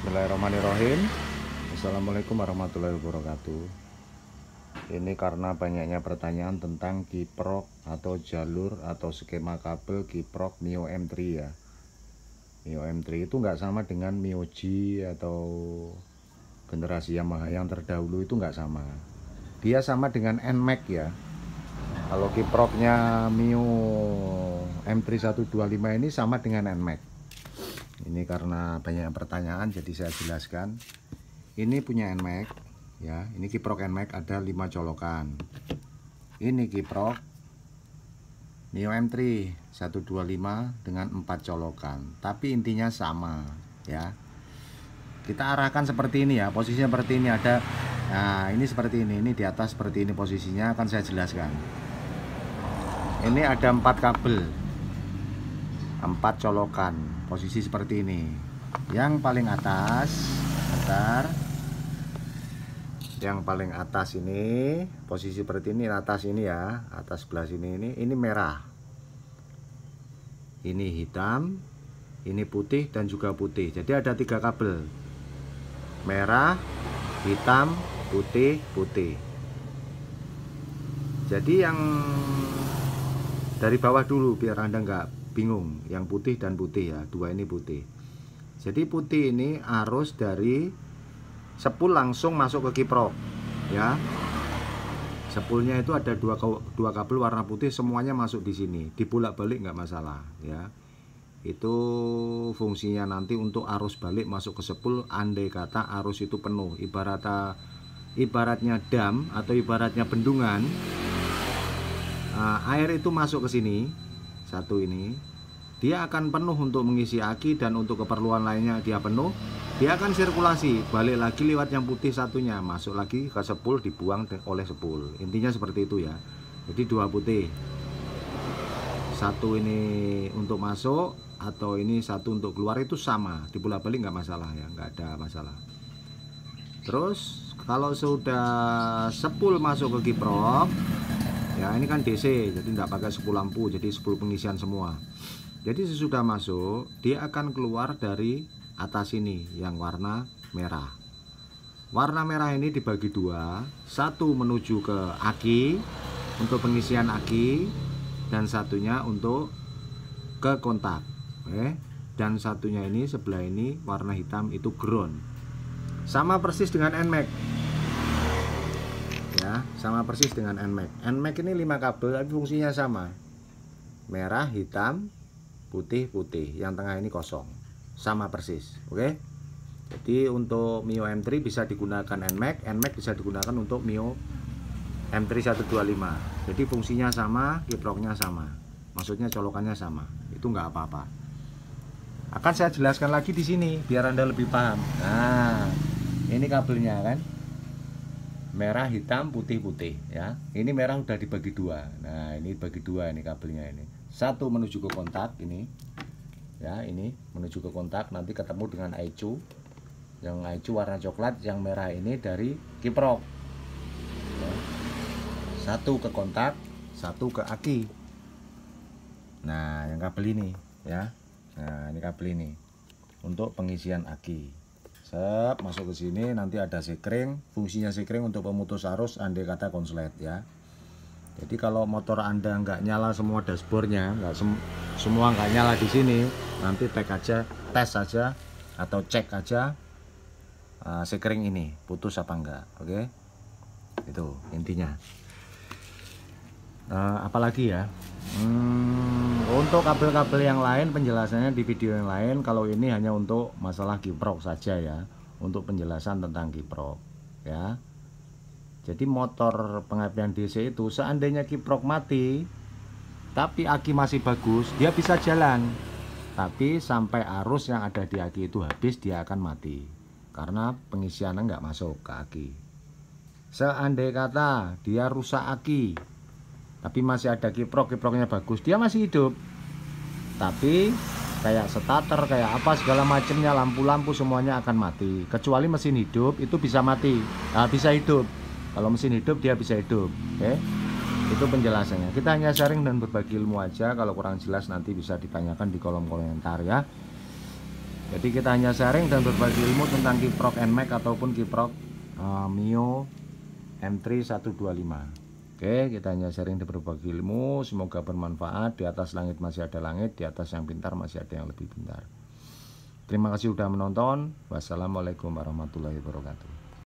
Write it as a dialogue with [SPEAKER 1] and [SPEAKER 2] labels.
[SPEAKER 1] Bismillahirrahmanirrahim. Assalamualaikum warahmatullahi wabarakatuh. Ini karena banyaknya pertanyaan tentang kiprok atau jalur atau skema kabel kiprok Mio M3 ya. Mio M3 itu nggak sama dengan Mio G atau generasi Yamaha yang terdahulu, itu nggak sama. Dia sama dengan NMAX ya. Kalau kiproknya Mio M3 125 ini sama dengan NMAX. Ini karena banyak pertanyaan jadi saya jelaskan. Ini punya NMAX ya, ini kiprok NMAX ada 5 colokan. Ini kiprok Mio M3 125 dengan 4 colokan, tapi intinya sama ya. Kita arahkan seperti ini ya, posisinya seperti ini ada. Nah, ini seperti ini di atas seperti ini posisinya, akan saya jelaskan. Ini ada 4 kabel, 4 colokan, posisi seperti ini. Yang paling atas, bentar. Yang paling atas ini posisi seperti ini, atas ini ya, atas sebelah sini ini merah. Ini hitam, ini putih dan juga putih. Jadi ada 3 kabel. Merah, hitam, putih, putih. Jadi yang dari bawah dulu biar Anda nggak bingung, yang putih dan putih ya, 2 ini putih. Jadi putih ini arus dari sepul langsung masuk ke kiprok ya. Sepulnya itu ada dua kabel warna putih, semuanya masuk di sini, dibolak-balik nggak masalah ya. Itu fungsinya nanti untuk arus balik masuk ke sepul, andai kata arus itu penuh, ibaratnya dam atau ibaratnya bendungan. Air itu masuk ke sini, satu ini, dia akan penuh untuk mengisi aki dan untuk keperluan lainnya dia penuh, dia akan sirkulasi balik lagi lewat yang putih satunya, masuk lagi ke sepul, dibuang oleh sepul. Intinya seperti itu ya. Jadi 2 putih, satu ini untuk masuk atau ini satu untuk keluar, itu sama, dibolak-balik nggak masalah ya, nggak ada masalah. Terus kalau sudah sepul masuk ke kiprok ya, ini kan DC, jadi nggak pakai sepul lampu, jadi sepul pengisian semua. Jadi sesudah masuk, dia akan keluar dari atas ini yang warna merah. Warna merah ini dibagi 2, satu menuju ke aki untuk pengisian aki, dan satunya untuk ke kontak. Dan satunya ini sebelah ini warna hitam itu ground. Sama persis dengan NMAX. Ya, sama persis dengan NMAX. NMAX ini 5 kabel tapi fungsinya sama. Merah, hitam, putih, putih. Yang tengah ini kosong. Sama persis. Oke. Jadi untuk Mio M3 bisa digunakan NMAX, NMAX bisa digunakan untuk Mio M3 125. Jadi fungsinya sama, kiproknya sama. Maksudnya colokannya sama. Itu nggak apa-apa. Akan saya jelaskan lagi di sini biar Anda lebih paham. Nah, ini kabelnya kan. Merah, hitam, putih, putih ya. Ini merah udah dibagi 2. Nah, ini bagi 2 ini kabelnya ini. Satu menuju ke kontak ini. Ya, ini menuju ke kontak, nanti ketemu dengan ICU. Yang ICU warna coklat, yang merah ini dari kiprok. Ya. Satu ke kontak, satu ke aki. Nah, yang kabel ini ya. Nah, ini kabel ini untuk pengisian aki. Masuk ke sini, nanti ada sekring, fungsinya sekring untuk pemutus arus andai kata konslet ya. Jadi kalau motor Anda nggak nyala semua dashboardnya, semua nggak nyala di sini, nanti tes aja atau cek aja sekring ini putus apa enggak. Oke, itu intinya. Apalagi ya, untuk kabel-kabel yang lain penjelasannya di video yang lain. Kalau ini hanya untuk masalah kiprok saja ya, untuk penjelasan tentang kiprok ya. Jadi motor pengapian DC itu seandainya kiprok mati tapi aki masih bagus, dia bisa jalan, tapi sampai arus yang ada di aki itu habis dia akan mati karena pengisiannya nggak masuk ke aki. Seandai kata dia rusak aki tapi masih ada kiproknya bagus, dia masih hidup. Tapi kayak starter, kayak apa segala macamnya, lampu-lampu semuanya akan mati. Kecuali mesin hidup itu bisa mati, bisa hidup. Kalau mesin hidup dia bisa hidup. Oke, itu penjelasannya. Kita hanya sharing dan berbagi ilmu aja. Kalau kurang jelas nanti bisa ditanyakan di kolom komentar ya. Jadi kita hanya sharing dan berbagi ilmu tentang kiprok NMAX ataupun kiprok Mio M3 125. Oke, kita hanya sharing dan berbagi ilmu. Semoga bermanfaat. Di atas langit masih ada langit, di atas yang pintar masih ada yang lebih pintar. Terima kasih sudah menonton. Wassalamualaikum warahmatullahi wabarakatuh.